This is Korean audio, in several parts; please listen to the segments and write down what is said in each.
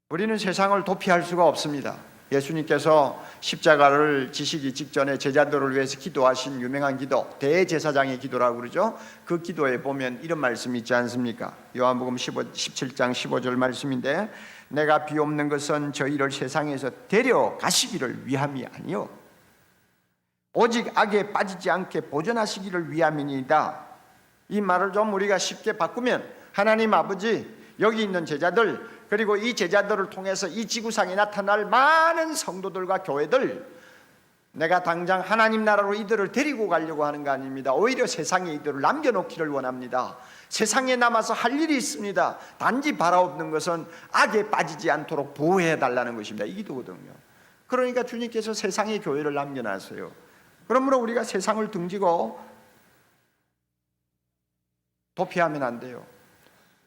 우리는 세상을 도피할 수가 없습니다. 예수님께서 십자가를 지시기 직전에 제자들을 위해서 기도하신 유명한 기도, 대제사장의 기도라고 그러죠. 그 기도에 보면 이런 말씀이 있지 않습니까? 요한복음 17장 15절 말씀인데, 내가 비옵는 것은 저희를 세상에서 데려가시기를 위함이 아니요 오직 악에 빠지지 않게 보존하시기를 위함이니이다. 이 말을 좀 우리가 쉽게 바꾸면, 하나님 아버지, 여기 있는 제자들, 그리고 이 제자들을 통해서 이 지구상에 나타날 많은 성도들과 교회들, 내가 당장 하나님 나라로 이들을 데리고 가려고 하는 거 아닙니다. 오히려 세상에 이들을 남겨놓기를 원합니다. 세상에 남아서 할 일이 있습니다. 단지 바라옵는 것은 악에 빠지지 않도록 보호해달라는 것입니다. 이 기도거든요. 그러니까 주님께서 세상에 교회를 남겨놨어요. 그러므로 우리가 세상을 등지고 도피하면 안 돼요.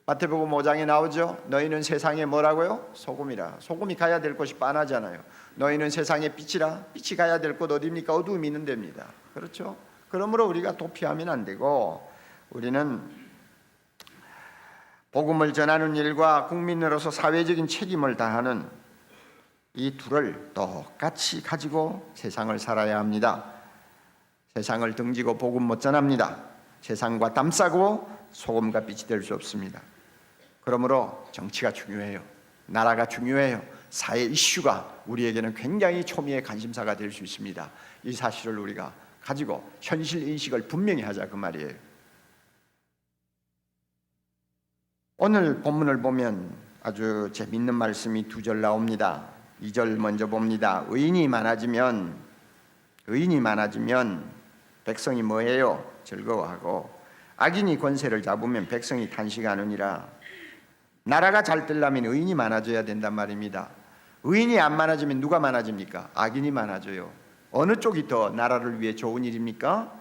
마태복음 5장에 나오죠. 너희는 세상에 뭐라고요? 소금이라. 소금이 가야 될 곳이 빤하잖아요. 너희는 세상의 빛이라. 빛이 가야 될 곳 어디입니까? 어두움이 있는 데입니다. 그렇죠? 그러므로 우리가 도피하면 안 되고, 우리는 복음을 전하는 일과 국민으로서 사회적인 책임을 다하는 이 둘을 똑같이 가지고 세상을 살아야 합니다. 세상을 등지고 복음 못 전합니다. 세상과 담싸고 소금과 빛이 될 수 없습니다. 그러므로 정치가 중요해요. 나라가 중요해요. 사회 이슈가 우리에게는 굉장히 초미의 관심사가 될 수 있습니다. 이 사실을 우리가 가지고 현실 인식을 분명히 하자, 그 말이에요. 오늘 본문을 보면 아주 재밌는 말씀이 2절 나옵니다. 2절 먼저 봅니다. 의인이 많아지면 백성이 뭐해요? 즐거워하고, 악인이 권세를 잡으면 백성이 탄식하느니라. 나라가 잘 되려면 의인이 많아져야 된단 말입니다. 의인이 안 많아지면 누가 많아집니까? 악인이 많아져요. 어느 쪽이 더 나라를 위해 좋은 일입니까?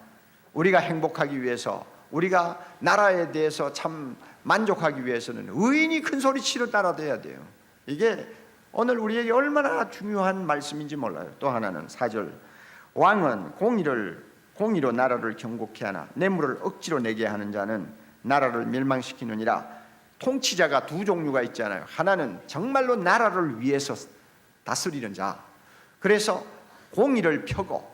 우리가 행복하기 위해서, 우리가 나라에 대해서 참 만족하기 위해서는 의인이 큰 소리 치러 따라대야 돼요. 이게 오늘 우리에게 얼마나 중요한 말씀인지 몰라요. 또 하나는 4절, 왕은 공의로 나라를 경고케 하나 뇌물을 억지로 내게 하는 자는 나라를 멸망시키느니라. 통치자가 두 종류가 있잖아요. 하나는 정말로 나라를 위해서 다스리는 자, 그래서 공의를 펴고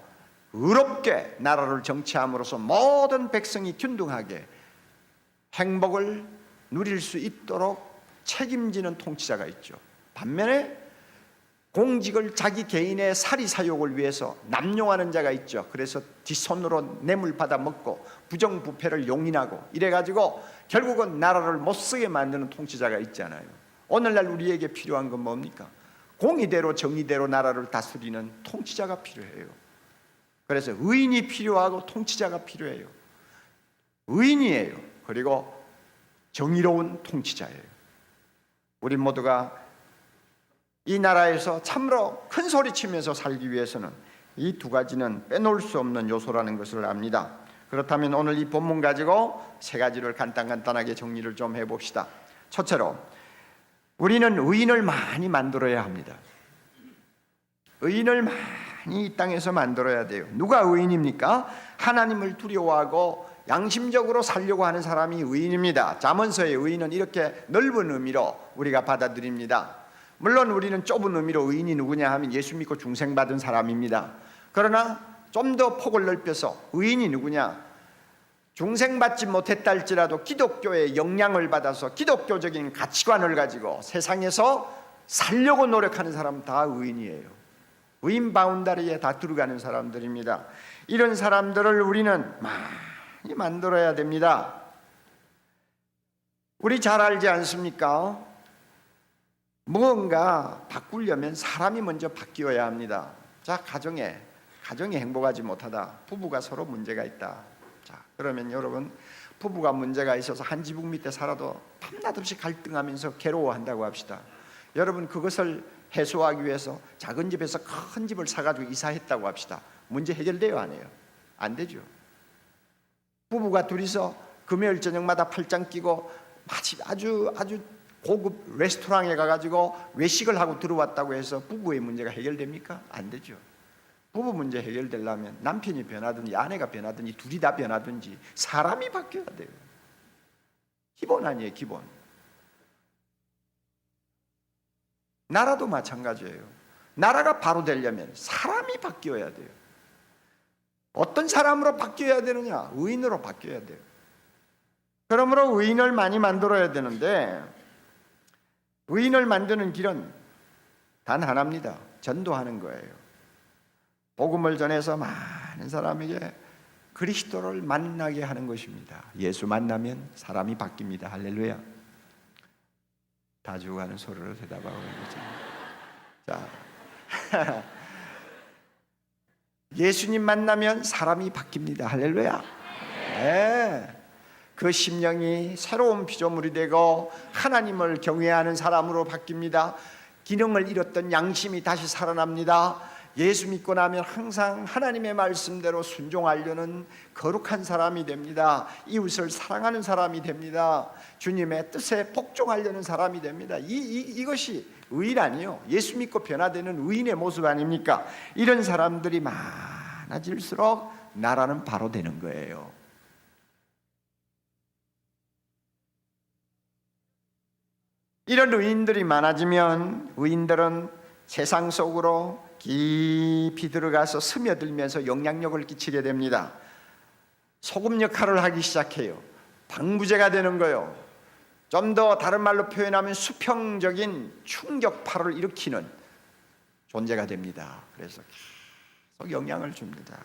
의롭게 나라를 정치함으로써 모든 백성이 균등하게 행복을 누릴 수 있도록 책임지는 통치자가 있죠. 반면에 공직을 자기 개인의 사리사욕을 위해서 남용하는 자가 있죠. 그래서 뒷손으로 뇌물 받아 먹고 부정부패를 용인하고 이래가지고 결국은 나라를 못쓰게 만드는 통치자가 있잖아요. 오늘날 우리에게 필요한 건 뭡니까? 공의대로 정의대로 나라를 다스리는 통치자가 필요해요. 그래서 의인이 필요하고 통치자가 필요해요. 의인이에요. 그리고 정의로운 통치자예요. 우리 모두가 이 나라에서 참으로 큰 소리치면서 살기 위해서는 이 두 가지는 빼놓을 수 없는 요소라는 것을 압니다. 그렇다면 오늘 이 본문 가지고 세 가지를 간단하게 정리를 좀 해봅시다. 첫째로, 우리는 의인을 많이 만들어야 합니다. 의인을 많이 이 땅에서 만들어야 돼요. 누가 의인입니까? 하나님을 두려워하고 양심적으로 살려고 하는 사람이 의인입니다. 잠언서의 의인은 이렇게 넓은 의미로 우리가 받아들입니다. 물론 우리는 좁은 의미로 의인이 누구냐 하면 예수 믿고 중생받은 사람입니다. 그러나 좀 더 폭을 넓혀서 의인이 누구냐? 중생받지 못했다 할지라도 기독교의 영향을 받아서 기독교적인 가치관을 가지고 세상에서 살려고 노력하는 사람 다 의인이에요. 의인 바운다리에 다 들어가는 사람들입니다. 이런 사람들을 우리는 많이 만들어야 됩니다. 우리 잘 알지 않습니까? 무언가 바꾸려면 사람이 먼저 바뀌어야 합니다. 자, 가정에 행복하지 못하다. 부부가 서로 문제가 있다. 자, 그러면 여러분, 부부가 문제가 있어서 한 지붕 밑에 살아도 밤낮없이 갈등하면서 괴로워한다고 합시다. 여러분, 그것을 해소하기 위해서 작은 집에서 큰 집을 사가지고 이사했다고 합시다. 문제 해결돼요, 안 해요? 안 되죠. 부부가 둘이서 금요일 저녁마다 팔짱 끼고 아주 고급 레스토랑에 가가지고 외식을 하고 들어왔다고 해서 부부의 문제가 해결됩니까? 안 되죠. 부부 문제 해결되려면 남편이 변하든지 아내가 변하든지 둘이 다 변하든지 사람이 바뀌어야 돼요. 기본 아니에요, 기본. 나라도 마찬가지예요. 나라가 바로 되려면 사람이 바뀌어야 돼요. 어떤 사람으로 바뀌어야 되느냐? 의인으로 바뀌어야 돼요. 그러므로 의인을 많이 만들어야 되는데, 의인을 만드는 길은 단 하나입니다. 전도하는 거예요. 복음을 전해서 많은 사람에게 그리스도를 만나게 하는 것입니다. 예수 만나면 사람이 바뀝니다. 할렐루야. 다 죽어가는 소리로 대답하고 있는 거죠. 자, 예수님 만나면 사람이 바뀝니다. 할렐루야. 네. 그 심령이 새로운 피조물이 되고 하나님을 경외하는 사람으로 바뀝니다. 기능을 잃었던 양심이 다시 살아납니다. 예수 믿고 나면 항상 하나님의 말씀대로 순종하려는 거룩한 사람이 됩니다. 이웃을 사랑하는 사람이 됩니다. 주님의 뜻에 복종하려는 사람이 됩니다. 이것이 의인 아니요, 예수 믿고 변화되는 의인의 모습 아닙니까? 이런 사람들이 많아질수록 나라는 바로 되는 거예요. 이런 의인들이 많아지면 의인들은 세상 속으로 깊이 들어가서 스며들면서 영향력을 끼치게 됩니다. 소금 역할을 하기 시작해요. 방부제가 되는 거예요. 좀 더 다른 말로 표현하면 수평적인 충격파를 일으키는 존재가 됩니다. 그래서 계속 영향을 줍니다.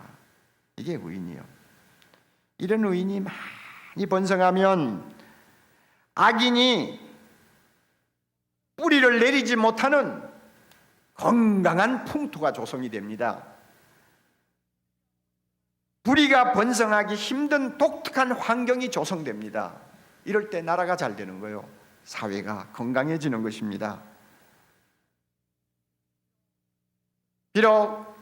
이게 의인이요. 이런 의인이 많이 번성하면 악인이 뿌리를 내리지 못하는 건강한 풍토가 조성이 됩니다. 뿌리가 번성하기 힘든 독특한 환경이 조성됩니다. 이럴 때 나라가 잘 되는 거예요. 사회가 건강해지는 것입니다. 비록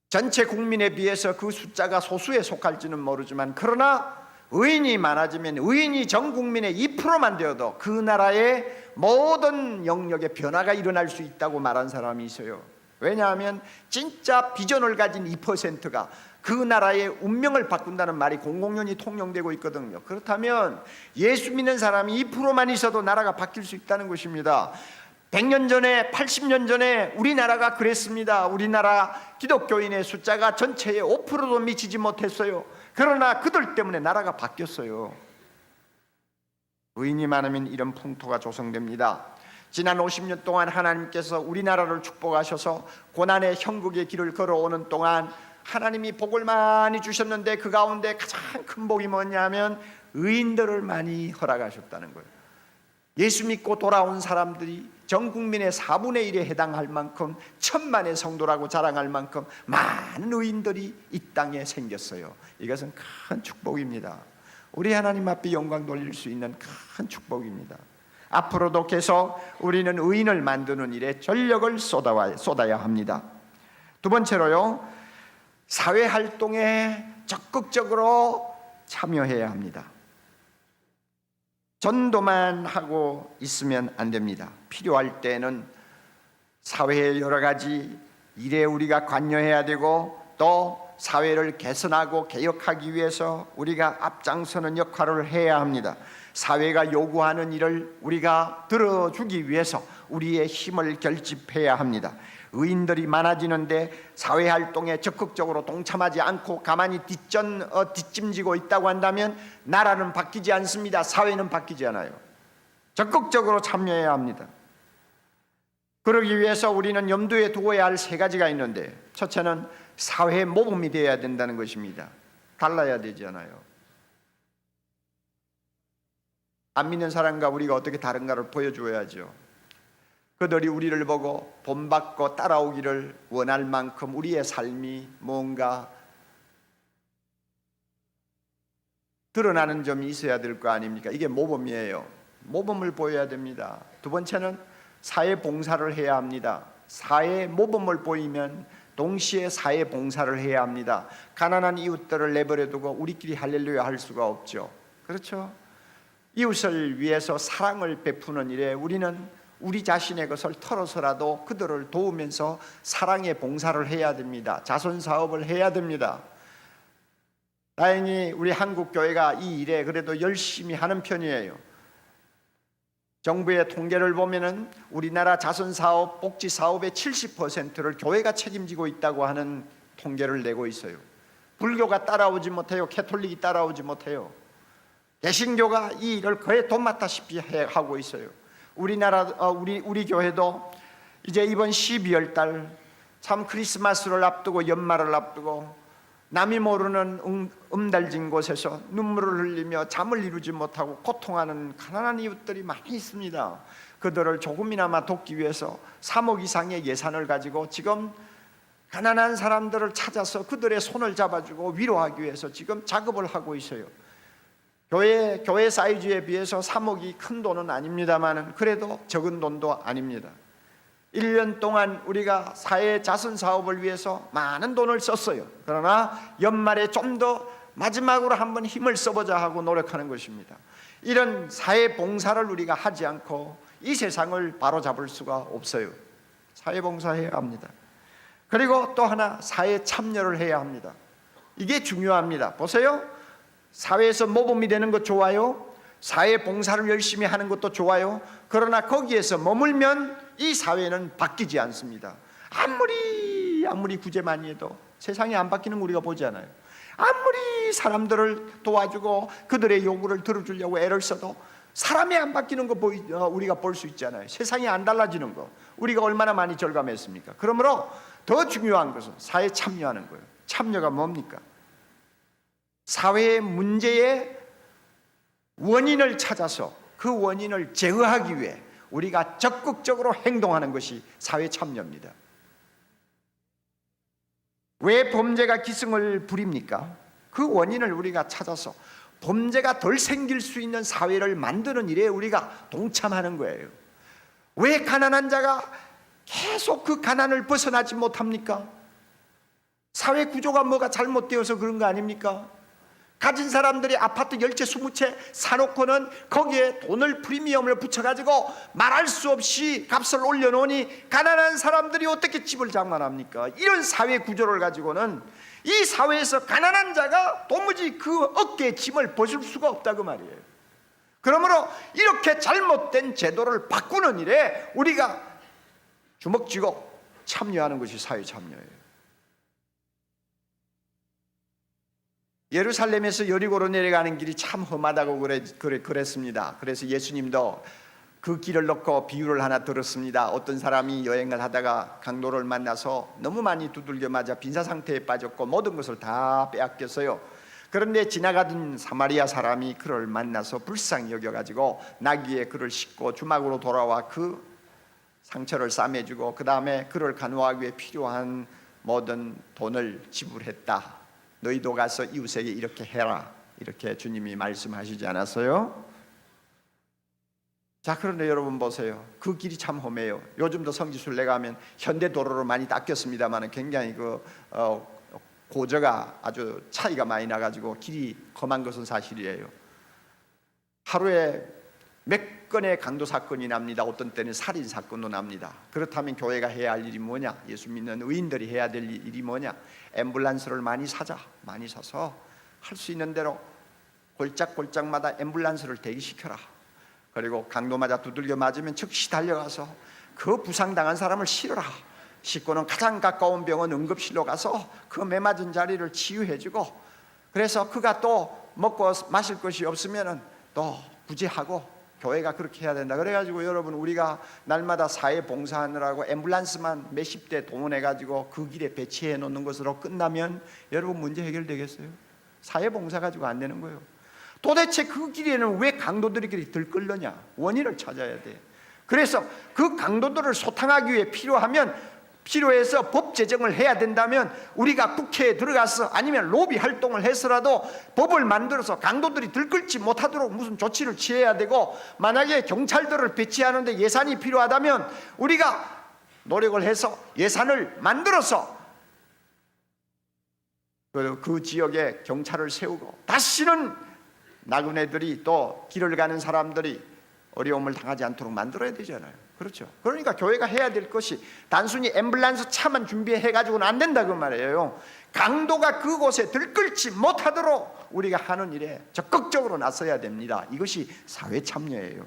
전체 국민에 비해서 그 숫자가 소수에 속할지는 모르지만, 그러나 의인이 많아지면 의인이 전 국민의 2%만 되어도 그 나라의 모든 영역에 변화가 일어날 수 있다고 말한 사람이 있어요. 왜냐하면 진짜 비전을 가진 2%가 그 나라의 운명을 바꾼다는 말이 공공연히 통용되고 있거든요. 그렇다면 예수 믿는 사람이 2%만 있어도 나라가 바뀔 수 있다는 것입니다. 100년 전에, 80년 전에 우리나라가 그랬습니다. 우리나라 기독교인의 숫자가 전체의 5%도 미치지 못했어요. 그러나 그들 때문에 나라가 바뀌었어요. 의인이 많으면 이런 풍토가 조성됩니다. 지난 50년 동안 하나님께서 우리나라를 축복하셔서 고난의 형국의 길을 걸어오는 동안 하나님이 복을 많이 주셨는데, 그 가운데 가장 큰 복이 뭐냐면 의인들을 많이 허락하셨다는 거예요. 예수 믿고 돌아온 사람들이 전 국민의 4분의 1에 해당할 만큼, 1000만의 성도라고 자랑할 만큼 많은 의인들이 이 땅에 생겼어요. 이것은 큰 축복입니다. 우리 하나님 앞에 영광 돌릴 수 있는 큰 축복입니다. 앞으로도 계속 우리는 의인을 만드는 일에 전력을 쏟아야 합니다. 두 번째로요, 사회활동에 적극적으로 참여해야 합니다. 전도만 하고 있으면 안 됩니다. 필요할 때는 사회의 여러 가지 일에 우리가 관여해야 되고, 또 사회를 개선하고 개혁하기 위해서 우리가 앞장서는 역할을 해야 합니다. 사회가 요구하는 일을 우리가 들어주기 위해서 우리의 힘을 결집해야 합니다. 의인들이 많아지는데 사회활동에 적극적으로 동참하지 않고 가만히 뒷짐지고 있다고 한다면 나라는 바뀌지 않습니다. 사회는 바뀌지 않아요. 적극적으로 참여해야 합니다. 그러기 위해서 우리는 염두에 두어야 할 3가지가 있는데, 첫째는 사회 모범이 되어야 된다는 것입니다. 달라야 되지 않아요. 안 믿는 사람과 우리가 어떻게 다른가를 보여줘야죠. 그들이 우리를 보고 본받고 따라오기를 원할 만큼 우리의 삶이 뭔가 드러나는 점이 있어야 될 거 아닙니까? 이게 모범이에요. 모범을 보여야 됩니다. 두 번째는 사회 봉사를 해야 합니다. 사회 모범을 보이면 동시에 사회 봉사를 해야 합니다. 가난한 이웃들을 내버려두고 우리끼리 할렐루야 할 수가 없죠. 그렇죠? 이웃을 위해서 사랑을 베푸는 일에 우리는 우리 자신의 것을 털어서라도 그들을 도우면서 사랑의 봉사를 해야 됩니다. 자선 사업을 해야 됩니다. 다행히 우리 한국 교회가 이 일에 그래도 열심히 하는 편이에요. 정부의 통계를 보면은 우리나라 자선사업, 복지사업의 70%를 교회가 책임지고 있다고 하는 통계를 내고 있어요. 불교가 따라오지 못해요. 캐톨릭이 따라오지 못해요. 개신교가 이 일을 거의 돈맡다시피 하고 있어요. 우리 교회도 이제 이번 12월 달 참 크리스마스를 앞두고 연말을 앞두고 남이 모르는 음달진 곳에서 눈물을 흘리며 잠을 이루지 못하고 고통하는 가난한 이웃들이 많이 있습니다. 그들을 조금이나마 돕기 위해서 3억 이상의 예산을 가지고 지금 가난한 사람들을 찾아서 그들의 손을 잡아주고 위로하기 위해서 지금 작업을 하고 있어요. 교회 사이즈에 비해서 3억이 큰 돈은 아닙니다만 그래도 적은 돈도 아닙니다. 1년 동안 우리가 사회 자선 사업을 위해서 많은 돈을 썼어요. 그러나 연말에 좀 더 마지막으로 한번 힘을 써보자 하고 노력하는 것입니다. 이런 사회 봉사를 우리가 하지 않고 이 세상을 바로잡을 수가 없어요. 사회 봉사해야 합니다. 그리고 또 하나, 사회 참여를 해야 합니다. 이게 중요합니다. 보세요. 사회에서 모범이 되는 것 좋아요. 사회 봉사를 열심히 하는 것도 좋아요. 그러나 거기에서 머물면 이 사회는 바뀌지 않습니다. 아무리 구제 많이 해도 세상이 안 바뀌는 거 우리가 보지 않아요. 아무리 사람들을 도와주고 그들의 요구를 들어주려고 애를 써도 사람이 안 바뀌는 거 우리가 볼 수 있잖아요. 세상이 안 달라지는 거 우리가 얼마나 많이 절감했습니까? 그러므로 더 중요한 것은 사회에 참여하는 거예요. 참여가 뭡니까? 사회의 문제의 원인을 찾아서 그 원인을 제어하기 위해 우리가 적극적으로 행동하는 것이 사회 참여입니다. 왜 범죄가 기승을 부립니까? 그 원인을 우리가 찾아서 범죄가 덜 생길 수 있는 사회를 만드는 일에 우리가 동참하는 거예요. 왜 가난한 자가 계속 그 가난을 벗어나지 못합니까? 사회 구조가 뭐가 잘못되어서 그런 거 아닙니까? 가진 사람들이 아파트 10채 20채 사놓고는 거기에 돈을 프리미엄을 붙여가지고 말할 수 없이 값을 올려놓으니 가난한 사람들이 어떻게 집을 장만합니까? 이런 사회 구조를 가지고는 이 사회에서 가난한 자가 도무지 그 어깨에 짐을 벗을 수가 없다고 말이에요. 그러므로 이렇게 잘못된 제도를 바꾸는 일에 우리가 주먹 쥐고 참여하는 것이 사회 참여예요. 예루살렘에서 여리고로 내려가는 길이 참 험하다고 그랬습니다. 그래서 예수님도 그 길을 놓고 비유를 하나 들었습니다. 어떤 사람이 여행을 하다가 강도를 만나서 너무 많이 두들겨 맞아 빈사 상태에 빠졌고 모든 것을 다 빼앗겼어요. 그런데 지나가던 사마리아 사람이 그를 만나서 불쌍히 여겨가지고 나귀에 그를 싣고 주막으로 돌아와 그 상처를 싸매주고 그 다음에 그를 간호하기 위해 필요한 모든 돈을 지불했다. 너희도 가서 이웃에게 이렇게 해라, 이렇게 주님이 말씀하시지 않았어요? 자, 그런데 여러분 보세요. 그 길이 참 험해요. 요즘도 성지순례 가면 현대 도로로 많이 닦였습니다만 굉장히 고저가 아주 차이가 많이 나가지고 길이 험한 것은 사실이에요. 하루에 몇 건의 강도 사건이 납니다. 어떤 때는 살인 사건도 납니다. 그렇다면 교회가 해야 할 일이 뭐냐? 예수 믿는 의인들이 해야 될 일이 뭐냐? 앰뷸런스를 많이 사서 할 수 있는 대로 골짝골짝마다 앰뷸런스를 대기시켜라. 그리고 강도 맞아 두들겨 맞으면 즉시 달려가서 그 부상당한 사람을 실어라. 싣고는 가장 가까운 병원 응급실로 가서 그 매맞은 자리를 치유해주고, 그래서 그가 또 먹고 마실 것이 없으면 또 구제하고, 교회가 그렇게 해야 된다. 그래가지고 여러분, 우리가 날마다 사회 봉사하느라고 앰뷸런스만 몇십 대 동원해가지고 그 길에 배치해 놓는 것으로 끝나면 여러분 문제 해결되겠어요? 사회 봉사 가지고 안 되는 거예요. 도대체 그 길에는 왜 강도들이 그렇게 들끓느냐? 원인을 찾아야 돼. 그래서 그 강도들을 소탕하기 위해 필요해서 법 제정을 해야 된다면 우리가 국회에 들어가서 아니면 로비 활동을 해서라도 법을 만들어서 강도들이 들끓지 못하도록 무슨 조치를 취해야 되고, 만약에 경찰들을 배치하는데 예산이 필요하다면 우리가 노력을 해서 예산을 만들어서 그 지역에 경찰을 세우고, 다시는 나그네들이 또 길을 가는 사람들이 어려움을 당하지 않도록 만들어야 되잖아요. 그렇죠? 그러니까 교회가 해야 될 것이 단순히 앰뷸런스 차만 준비해가지고는 안 된다 그 말이에요. 강도가 그곳에 들끓지 못하도록 우리가 하는 일에 적극적으로 나서야 됩니다. 이것이 사회 참여예요.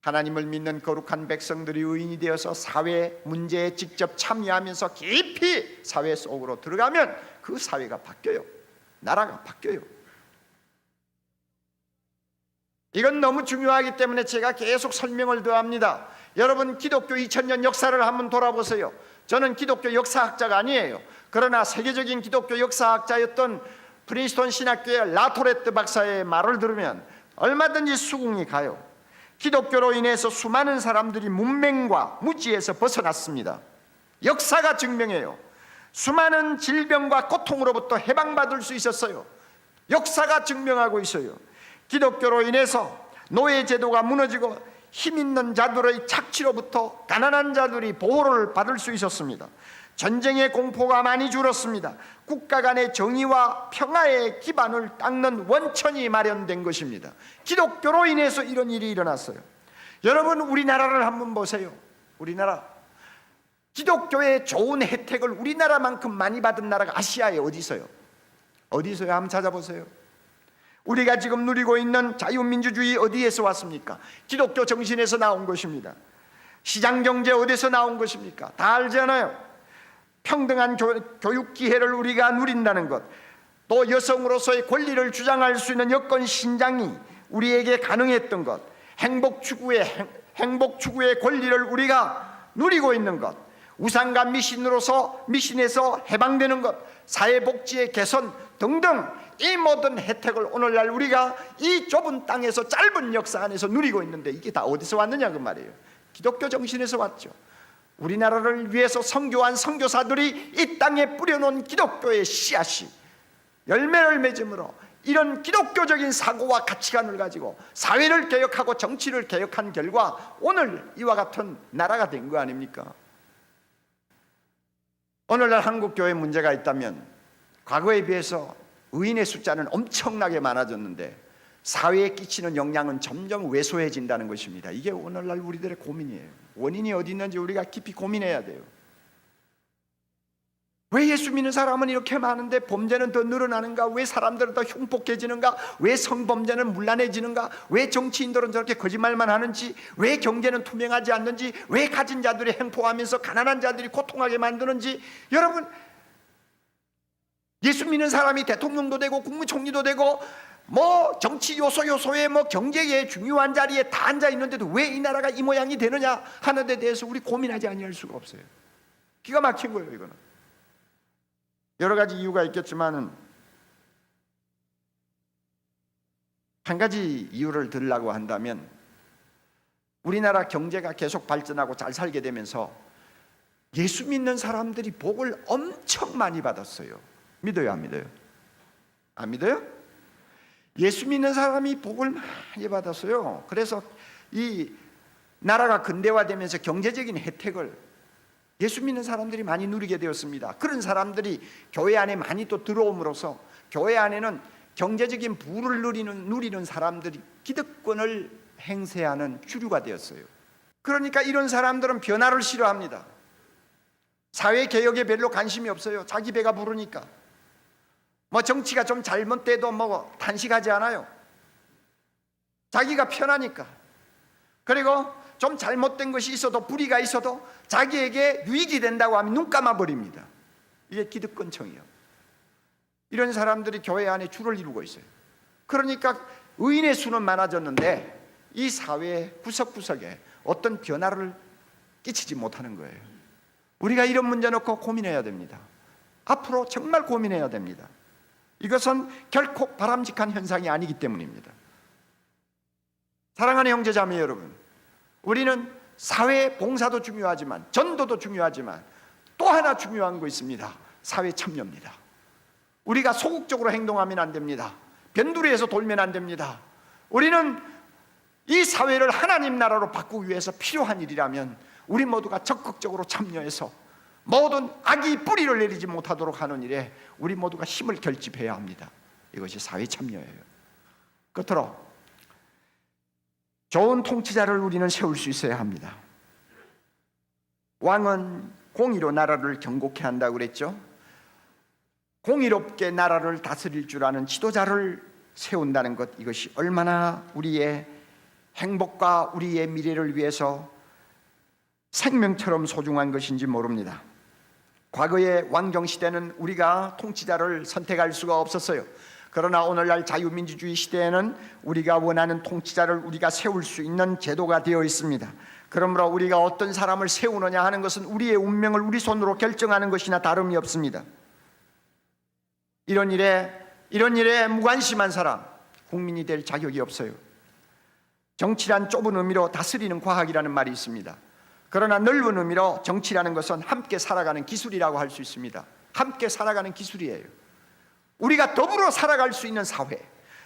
하나님을 믿는 거룩한 백성들이 의인이 되어서 사회 문제에 직접 참여하면서 깊이 사회 속으로 들어가면 그 사회가 바뀌어요. 나라가 바뀌어요. 이건 너무 중요하기 때문에 제가 계속 설명을 더합니다. 여러분, 기독교 2000년 역사를 한번 돌아보세요. 저는 기독교 역사학자가 아니에요. 그러나 세계적인 기독교 역사학자였던 프린스턴 신학교의 라토레트 박사의 말을 들으면 얼마든지 수긍이 가요. 기독교로 인해서 수많은 사람들이 문맹과 무지에서 벗어났습니다. 역사가 증명해요. 수많은 질병과 고통으로부터 해방받을 수 있었어요. 역사가 증명하고 있어요. 기독교로 인해서 노예제도가 무너지고 힘있는 자들의 착취로부터 가난한 자들이 보호를 받을 수 있었습니다. 전쟁의 공포가 많이 줄었습니다. 국가 간의 정의와 평화의 기반을 닦는 원천이 마련된 것입니다. 기독교로 인해서 이런 일이 일어났어요. 여러분, 우리나라를 한번 보세요. 우리나라 기독교의 좋은 혜택을 우리나라만큼 많이 받은 나라가 아시아에 어디 있어요? 어디 있어요? 한번 찾아보세요. 우리가 지금 누리고 있는 자유민주주의 어디에서 왔습니까? 기독교 정신에서 나온 것입니다. 시장경제 어디서 나온 것입니까? 다 알잖아요. 평등한 교육 기회를 우리가 누린다는 것, 또 여성으로서의 권리를 주장할 수 있는 여권 신장이 우리에게 가능했던 것, 행복 추구의 권리를 우리가 누리고 있는 것, 우상과 미신에서 해방되는 것, 사회복지의 개선 등등 이 모든 혜택을 오늘날 우리가 이 좁은 땅에서 짧은 역사 안에서 누리고 있는데 이게 다 어디서 왔느냐 그 말이에요. 기독교 정신에서 왔죠. 우리나라를 위해서 선교한 선교사들이 이 땅에 뿌려놓은 기독교의 씨앗이 열매를 맺음으로 이런 기독교적인 사고와 가치관을 가지고 사회를 개혁하고 정치를 개혁한 결과 오늘 이와 같은 나라가 된 거 아닙니까? 오늘날 한국교회에 문제가 있다면 과거에 비해서 의인의 숫자는 엄청나게 많아졌는데 사회에 끼치는 영향은 점점 왜소해진다는 것입니다. 이게 오늘날 우리들의 고민이에요. 원인이 어디 있는지 우리가 깊이 고민해야 돼요. 왜 예수 믿는 사람은 이렇게 많은데 범죄는 더 늘어나는가? 왜 사람들은 더 흉폭해지는가? 왜 성범죄는 문란해지는가? 왜 정치인들은 저렇게 거짓말만 하는지? 왜 경제는 투명하지 않는지? 왜 가진 자들이 행복하면서 가난한 자들이 고통하게 만드는지? 여러분, 예수 믿는 사람이 대통령도 되고 국무총리도 되고 뭐 정치 요소에 뭐 경제의 중요한 자리에 다 앉아 있는데도 왜 이 나라가 이 모양이 되느냐 하는 데 대해서 우리 고민하지 아니할 수가 없어요. 기가 막힌 거예요. 이거는 여러 가지 이유가 있겠지만은 한 가지 이유를 들으려고 한다면 우리나라 경제가 계속 발전하고 잘 살게 되면서 예수 믿는 사람들이 복을 엄청 많이 받았어요. 믿어요, 안 믿어요? 안 믿어요? 예수 믿는 사람이 복을 많이 받았어요. 그래서 이 나라가 근대화되면서 경제적인 혜택을 예수 믿는 사람들이 많이 누리게 되었습니다. 그런 사람들이 교회 안에 많이 또 들어옴으로써 교회 안에는 경제적인 부를 누리는 사람들이 기득권을 행세하는 주류가 되었어요. 그러니까 이런 사람들은 변화를 싫어합니다. 사회개혁에 별로 관심이 없어요. 자기 배가 부르니까. 뭐 정치가 좀 잘못돼도 뭐 단식하지 않아요. 자기가 편하니까. 그리고 좀 잘못된 것이 있어도 불의가 있어도 자기에게 유익이 된다고 하면 눈 감아버립니다. 이게 기득권층이에요. 이런 사람들이 교회 안에 줄을 이루고 있어요. 그러니까 의인의 수는 많아졌는데 이 사회 구석구석에 어떤 변화를 끼치지 못하는 거예요. 우리가 이런 문제 놓고 고민해야 됩니다. 앞으로 정말 고민해야 됩니다. 이것은 결코 바람직한 현상이 아니기 때문입니다. 사랑하는 형제자매 여러분, 우리는 사회 봉사도 중요하지만 전도도 중요하지만 또 하나 중요한 거 있습니다. 사회 참여입니다. 우리가 소극적으로 행동하면 안 됩니다. 변두리에서 돌면 안 됩니다. 우리는 이 사회를 하나님 나라로 바꾸기 위해서 필요한 일이라면 우리 모두가 적극적으로 참여해서 모든 악이 뿌리를 내리지 못하도록 하는 일에 우리 모두가 힘을 결집해야 합니다. 이것이 사회 참여예요. 끝으로 좋은 통치자를 우리는 세울 수 있어야 합니다. 왕은 공의로 나라를 경고케 한다고 그랬죠. 공의롭게 나라를 다스릴 줄 아는 지도자를 세운다는 것, 이것이 얼마나 우리의 행복과 우리의 미래를 위해서 생명처럼 소중한 것인지 모릅니다. 과거의 왕정시대는 우리가 통치자를 선택할 수가 없었어요. 그러나 오늘날 자유민주주의 시대에는 우리가 원하는 통치자를 우리가 세울 수 있는 제도가 되어 있습니다. 그러므로 우리가 어떤 사람을 세우느냐 하는 것은 우리의 운명을 우리 손으로 결정하는 것이나 다름이 없습니다. 이런 일에 무관심한 사람, 국민이 될 자격이 없어요. 정치란 좁은 의미로 다스리는 과학이라는 말이 있습니다. 그러나 넓은 의미로 정치라는 것은 함께 살아가는 기술이라고 할 수 있습니다. 함께 살아가는 기술이에요. 우리가 더불어 살아갈 수 있는 사회,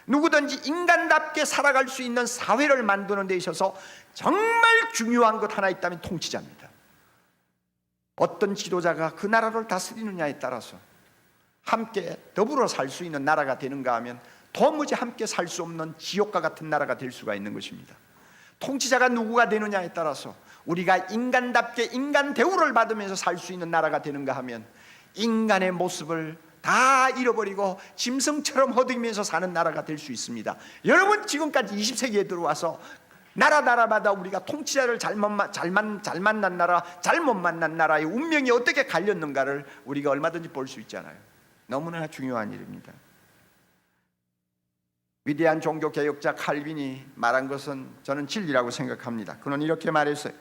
누구든지 인간답게 살아갈 수 있는 사회를 만드는 데 있어서 정말 중요한 것 하나 있다면 통치자입니다. 어떤 지도자가 그 나라를 다스리느냐에 따라서 함께 더불어 살 수 있는 나라가 되는가 하면 도무지 함께 살 수 없는 지옥과 같은 나라가 될 수가 있는 것입니다. 통치자가 누구가 되느냐에 따라서 우리가 인간답게 인간 대우를 받으면서 살 수 있는 나라가 되는가 하면 인간의 모습을 다 잃어버리고 짐승처럼 허둥이면서 사는 나라가 될 수 있습니다. 여러분, 지금까지 20세기에 들어와서 나라마다 우리가 통치자를 잘 만난 나라, 잘못 만난 나라의 운명이 어떻게 갈렸는가를 우리가 얼마든지 볼 수 있잖아요. 너무나 중요한 일입니다. 위대한 종교개혁자 칼빈이 말한 것은 저는 진리라고 생각합니다. 그는 이렇게 말했어요.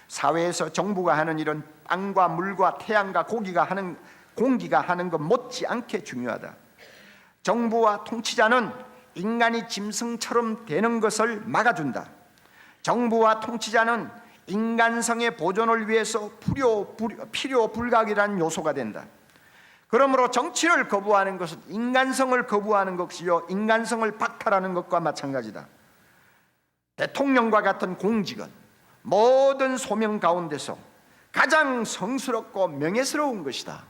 사회에서 정부가 하는 일은 땅과 물과 태양과 공기가 하는 것 못지않게 중요하다. 정부와 통치자는 인간이 짐승처럼 되는 것을 막아준다. 정부와 통치자는 인간성의 보존을 위해서 필요 불가결한 요소가 된다. 그러므로 정치를 거부하는 것은 인간성을 거부하는 것이요 인간성을 박탈하는 것과 마찬가지다. 대통령과 같은 공직은 모든 소명 가운데서 가장 성스럽고 명예스러운 것이다.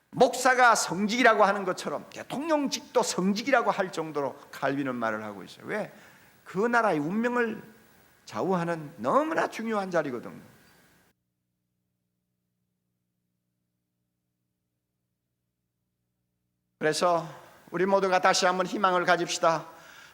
목사가 성직이라고 하는 것처럼 대통령직도 성직이라고 할 정도로 칼빈은 말을 하고 있어요. 왜? 그 나라의 운명을 좌우하는 너무나 중요한 자리거든요. 그래서 우리 모두가 다시 한번 희망을 가집시다.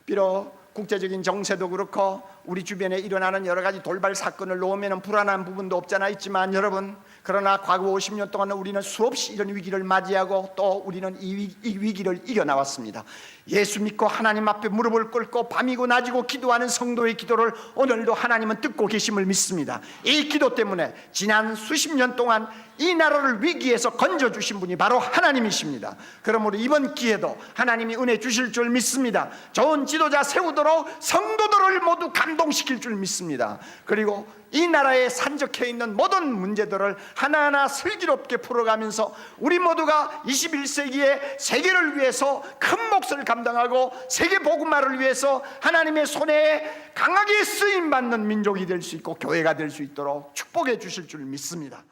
비록 국제적인 정세도 그렇고 우리 주변에 일어나는 여러 가지 돌발 사건을 놓으면 불안한 부분도 없잖아 있지만 여러분, 그러나 과거 50년 동안 우리는 수없이 이런 위기를 맞이하고 또 우리는 이 위기를 이겨나왔습니다. 예수 믿고 하나님 앞에 무릎을 꿇고 밤이고 낮이고 기도하는 성도의 기도를 오늘도 하나님은 듣고 계심을 믿습니다. 이 기도 때문에 지난 수십 년 동안 이 나라를 위기에서 건져주신 분이 바로 하나님이십니다. 그러므로 이번 기회도 하나님이 은혜 주실 줄 믿습니다. 좋은 지도자 세우도록 성도들을 모두 감동시킬 줄 믿습니다. 그리고 이 나라에 산적해 있는 모든 문제들을 하나하나 슬기롭게 풀어가면서 우리 모두가 21세기의 세계를 위해서 큰 몫을 감당하고 세계 복음화를 위해서 하나님의 손에 강하게 쓰임받는 민족이 될 수 있고 교회가 될 수 있도록 축복해 주실 줄 믿습니다.